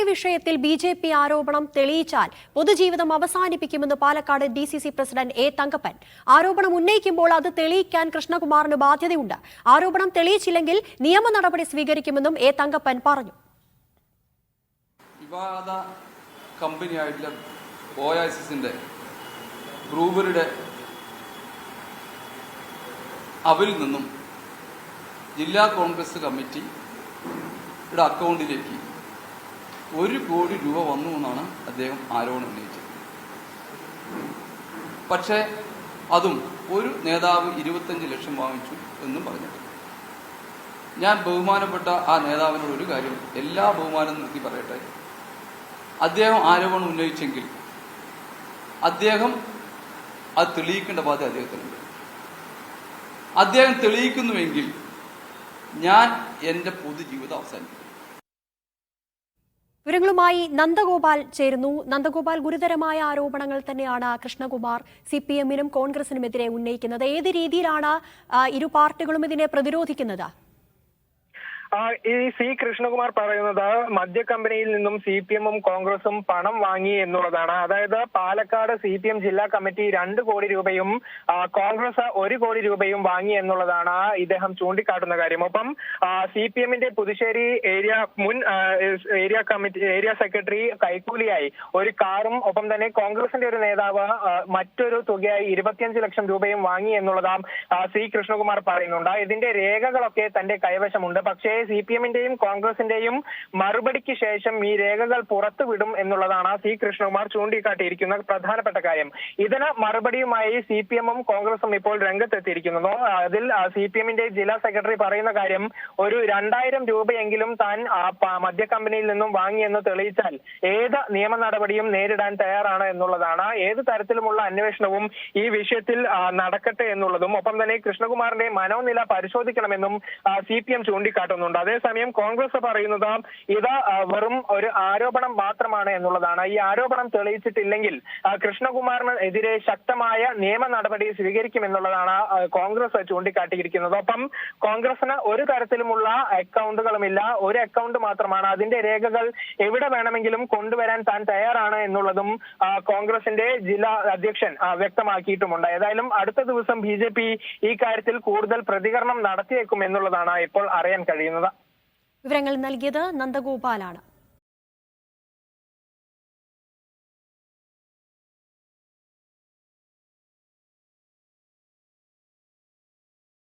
വിഷയത്തിൽ ബി.ജെ.പി. ആരോപണം തെളിയിച്ചാൽ പൊതുജീവിതം അവസാനിപ്പിക്കുമെന്ന് Palakkad DCC president A. Thankappan. ആരോപണം ഉന്നയിക്കുമ്പോൾ അത് തെളിയിക്കാൻ കൃഷ്ണകുമാറിന് ബാധ്യതയുണ്ട്. ആരോപണം തെളിയിച്ചില്ലെങ്കിൽ നിയമ നടപടി സ്വീകരിക്കുമെന്നും എ. തങ്കപ്പൻ പറഞ്ഞു. വിവാദ കമ്പനിയായിട്ടുള്ള ഓയാസിന്റെ ബ്രൂവറിയുടെ അവരിൽ നിന്നും ജില്ലാ കോൺഗ്രസ് കമ്മിറ്റിയുടെ അക്കൗണ്ടിലേക്ക് 1 കോടി രൂപ വന്നു എന്നാണ് അദ്ദേഹം ആരോപണം ഉന്നയിച്ചത്. പക്ഷേ അതും ഒരു നേതാവ് 25 ലക്ഷം വാങ്ങിച്ചു എന്നും പറഞ്ഞിട്ടുണ്ട്. ഞാൻ ബഹുമാനപ്പെട്ട ആ നേതാവിനോട് ഒരു കാര്യം എല്ലാ ബഹുമാനം നിർത്തി പറയട്ടെ. അദ്ദേഹം ആരോപണം ഉന്നയിച്ചെങ്കിൽ അദ്ദേഹം അത് തെളിയിക്കേണ്ട ബാധ്യത അദ്ദേഹത്തിനുണ്ട്. അദ്ദേഹം തെളിയിക്കുന്നുവെങ്കിൽ ഞാൻ എൻ്റെ പൊതുജീവിതം അവസാനിപ്പിക്കും. വിവരങ്ങളുമായി നന്ദഗോപാൽ ചേരുന്നു. നന്ദഗോപാൽ, ഗുരുതരമായ ആരോപണങ്ങൾ തന്നെയാണ് കൃഷ്ണകുമാർ CPM-നും കോൺഗ്രസിനുമെതിരെ ഉന്നയിക്കുന്നത്. ഏത് രീതിയിലാണ് ഇരു പാർട്ടികളും ഇതിനെ പ്രതിരോധിക്കുന്നത്? ഈ സി കൃഷ്ണകുമാർ പറയുന്നത് മദ്യ കമ്പനിയിൽ നിന്നും CPM-ഉം കോൺഗ്രസും പണം വാങ്ങി എന്നുള്ളതാണ്. അതായത് പാലക്കാട് CPM ജില്ലാ കമ്മിറ്റി 2 കോടി രൂപയും കോൺഗ്രസ് 1 കോടി രൂപയും വാങ്ങി എന്നുള്ളതാണ് ഇദ്ദേഹം ചൂണ്ടിക്കാട്ടുന്ന കാര്യം. ഒപ്പം CPM-ന്റെ പുതുശ്ശേരി മുൻ ഏരിയ സെക്രട്ടറി കൈക്കൂലിയായി ഒരു കാറും ഒപ്പം തന്നെ കോൺഗ്രസിന്റെ ഒരു നേതാവ് മറ്റൊരു തുകയായി 25 ലക്ഷം രൂപയും വാങ്ങി എന്നുള്ളതാം സി കൃഷ്ണകുമാർ പറയുന്നുണ്ട്. ഇതിന്റെ രേഖകളൊക്കെ തന്റെ കൈവശമുണ്ട്. പക്ഷേ CPM-ന്റെയും കോൺഗ്രസിന്റെയും മറുപടിക്ക് ശേഷം ഈ രേഖകൾ പുറത്തുവിടും എന്നുള്ളതാണ് സി കൃഷ്ണകുമാർ ചൂണ്ടിക്കാട്ടിയിരിക്കുന്ന പ്രധാനപ്പെട്ട കാര്യം. ഇതിന് മറുപടിയുമായി CPM-ഉം കോൺഗ്രസും ഇപ്പോൾ രംഗത്തെത്തിയിരിക്കുന്നു. അതിൽ CPM-ന്റെ ജില്ലാ സെക്രട്ടറി പറയുന്ന കാര്യം ഒരു 2000 രൂപയെങ്കിലും താൻ മദ്യ കമ്പനിയിൽ നിന്നും വാങ്ങിയെന്ന് തെളിയിച്ചാൽ ഏത് നിയമ നടപടിയും നേരിടാൻ തയ്യാറാണ് എന്നുള്ളതാണ്. ഏത് തരത്തിലുമുള്ള അന്വേഷണവും ഈ വിഷയത്തിൽ നടക്കട്ടെ എന്നുള്ളതും ഒപ്പം തന്നെ കൃഷ്ണകുമാറിന്റെ മനോനില പരിശോധിക്കണമെന്നും CPM ചൂണ്ടിക്കാട്ടുന്നു. അതേസമയം കോൺഗ്രസ് പറയുന്നത് ഇത് വെറും ഒരു ആരോപണം മാത്രമാണ് എന്നുള്ളതാണ്. ഈ ആരോപണം തെളിയിച്ചിട്ടില്ലെങ്കിൽ കൃഷ്ണകുമാറിനെതിരെ ശക്തമായ നിയമ നടപടി സ്വീകരിക്കുമെന്നുള്ളതാണ് കോൺഗ്രസ് ചൂണ്ടിക്കാട്ടിയിരിക്കുന്നത്. ഒപ്പം കോൺഗ്രസിന് ഒരു തരത്തിലുമുള്ള അക്കൗണ്ടുകളുമില്ല, ഒരു അക്കൗണ്ട് മാത്രമാണ്. അതിന്റെ രേഖകൾ എവിടെ വേണമെങ്കിലും കൊണ്ടുവരാൻ താൻ തയ്യാറാണ് എന്നുള്ളതും കോൺഗ്രസിന്റെ ജില്ലാ അധ്യക്ഷൻ വ്യക്തമാക്കിയിട്ടുമുണ്ട്. ഏതായാലും അടുത്ത ദിവസം BJP ഈ കാര്യത്തിൽ കൂടുതൽ പ്രതികരണം നടത്തിയേക്കും എന്നുള്ളതാണ് ഇപ്പോൾ അറിയാൻ കഴിയുന്നത്. വിവരങ്ങൾ നൽകിയത് നന്ദഗോപാലാണ്.